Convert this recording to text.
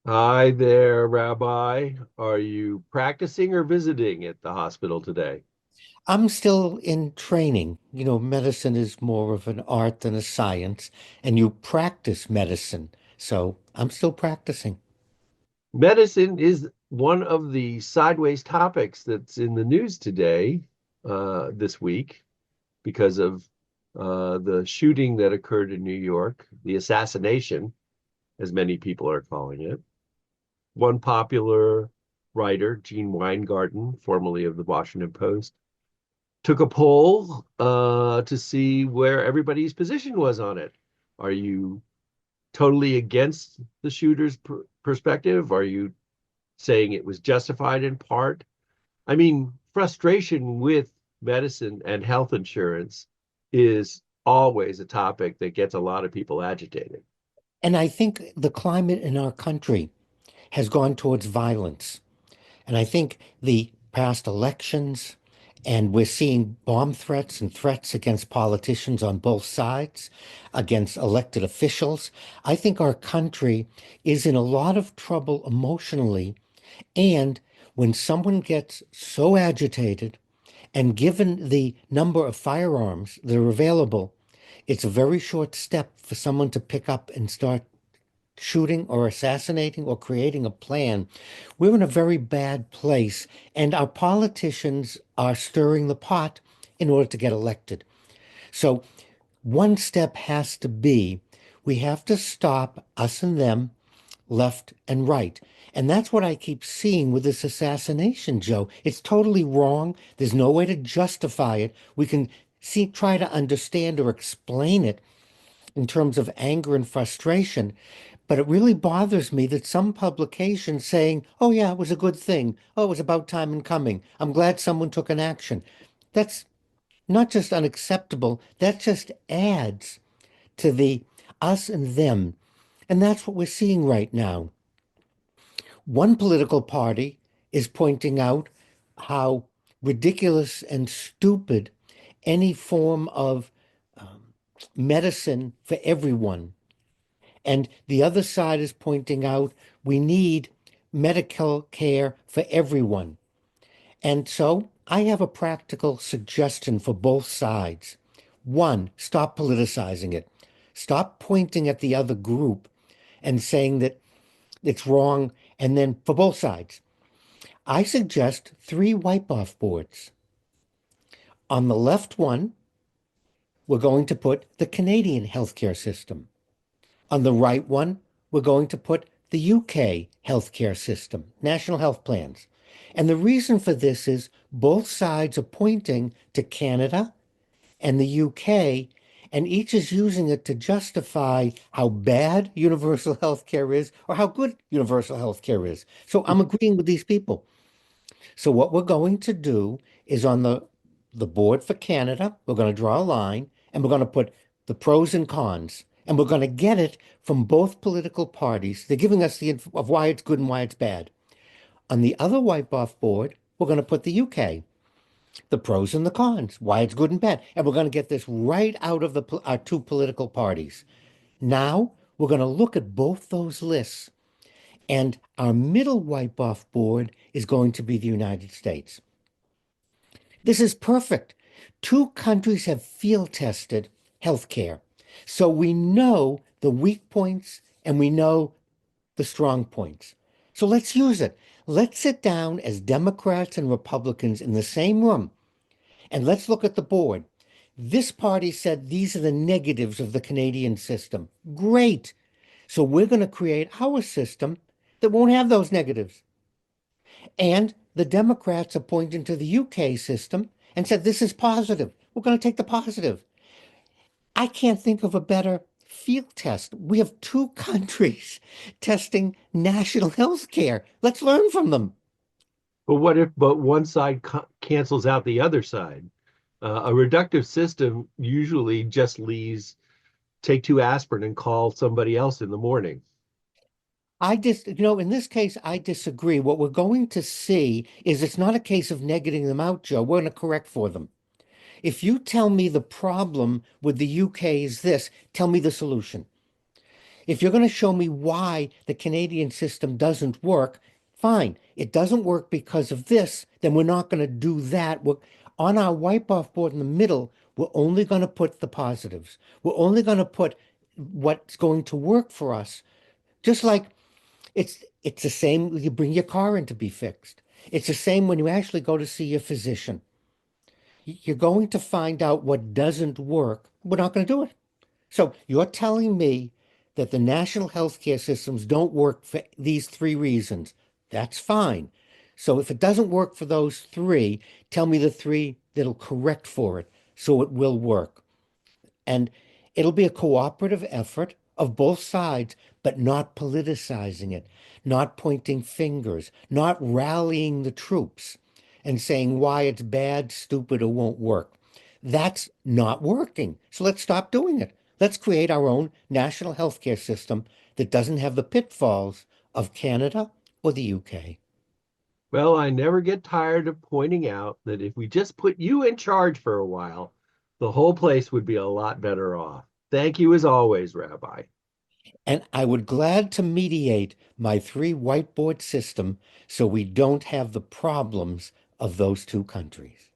Hi there, Rabbi. Are you practicing or visiting at the hospital today? I'm still in training. Medicine is more of an art than a science, and you practice medicine. So I'm still practicing. Medicine is one of the sideways topics that's in the news today, this week, because of the shooting that occurred in New York, the assassination, as many people are calling it. One popular writer, Gene Weingarten, formerly of the Washington Post, took a poll to see where everybody's position was on it. Are you totally against the shooter's perspective? Are you saying it was justified in part? I mean, frustration with medicine and health insurance is always a topic that gets a lot of people agitated. And I think the climate in our country has gone towards violence. And I think the past elections, and we're seeing bomb threats and threats against politicians on both sides, against elected officials. I think our country is in a lot of trouble emotionally. And when someone gets so agitated, and given the number of firearms that are available, it's a very short step for someone to pick up and start shooting or assassinating or creating a plan. We're in a very bad place, and our politicians are stirring the pot in order to get elected. So one step has to be we have to stop us and them, left and right. And that's what I keep seeing with this assassination, Joe. It's totally wrong. There's no way to justify it. We can try to understand or explain it in terms of anger and frustration. But it really bothers me that some publications saying, oh, yeah, it was a good thing. Oh, it was about time in coming. I'm glad someone took an action. That's not just unacceptable, that just adds to the us and them. And that's what we're seeing right now. One political party is pointing out how ridiculous and stupid any form of medicine for everyone. And the other side is pointing out we need medical care for everyone. And so I have a practical suggestion for both sides. One, stop politicizing it. Stop pointing at the other group and saying that it's wrong. And then for both sides, I suggest three wipe-off boards. On the left one, we're going to put the Canadian healthcare system. On the right one, we're going to put the UK healthcare system, national health plans. And the reason for this is both sides are pointing to Canada and the UK, and each is using it to justify how bad universal healthcare is or how good universal healthcare is. So I'm agreeing with these people. So what we're going to do is on the board for Canada, we're going to draw a line and we're going to put the pros and cons. And we're going to get it from both political parties. They're giving us the info of why it's good and why it's bad. On the other wipe-off board, we're going to put the UK, the pros and the cons, why it's good and bad. And we're going to get this right out of our two political parties. Now we're going to look at both those lists. And our middle wipe-off board is going to be the United States. This is perfect. Two countries have field tested healthcare. So we know the weak points and we know the strong points. So let's use it. Let's sit down as Democrats and Republicans in the same room and let's look at the board. This party said these are the negatives of the Canadian system. Great. So we're going to create our system that won't have those negatives. And the Democrats are pointing to the UK system and said, this is positive. We're going to take the positive. I can't think of a better field test. We have two countries testing national health care. Let's learn from them. But one side cancels out the other side? A reductive system usually just leaves take two aspirin and call somebody else in the morning. In this case, I disagree. What we're going to see is it's not a case of negating them out, Joe. We're going to correct for them. If you tell me the problem with the UK is this, tell me the solution. If you're going to show me why the Canadian system doesn't work, fine. It doesn't work because of this, then we're not going to do that. We're, on our wipe-off board in the middle, we're only going to put the positives. We're only going to put what's going to work for us. Just like it's the same when you bring your car in to be fixed. It's the same when you actually go to see your physician. You're going to find out what doesn't work. We're not going to do it. So you're telling me that the national healthcare systems don't work for these three reasons. That's fine. So if it doesn't work for those three, tell me the three that'll correct for it so it will work. And it'll be a cooperative effort of both sides, but not politicizing it, not pointing fingers, not rallying the troops and saying why it's bad, stupid, or won't work. That's not working. So let's stop doing it. Let's create our own national healthcare system that doesn't have the pitfalls of Canada or the UK. Well, I never get tired of pointing out that if we just put you in charge for a while, the whole place would be a lot better off. Thank you as always, Rabbi. And I would glad to mediate my three whiteboard system so we don't have the problems of those two countries.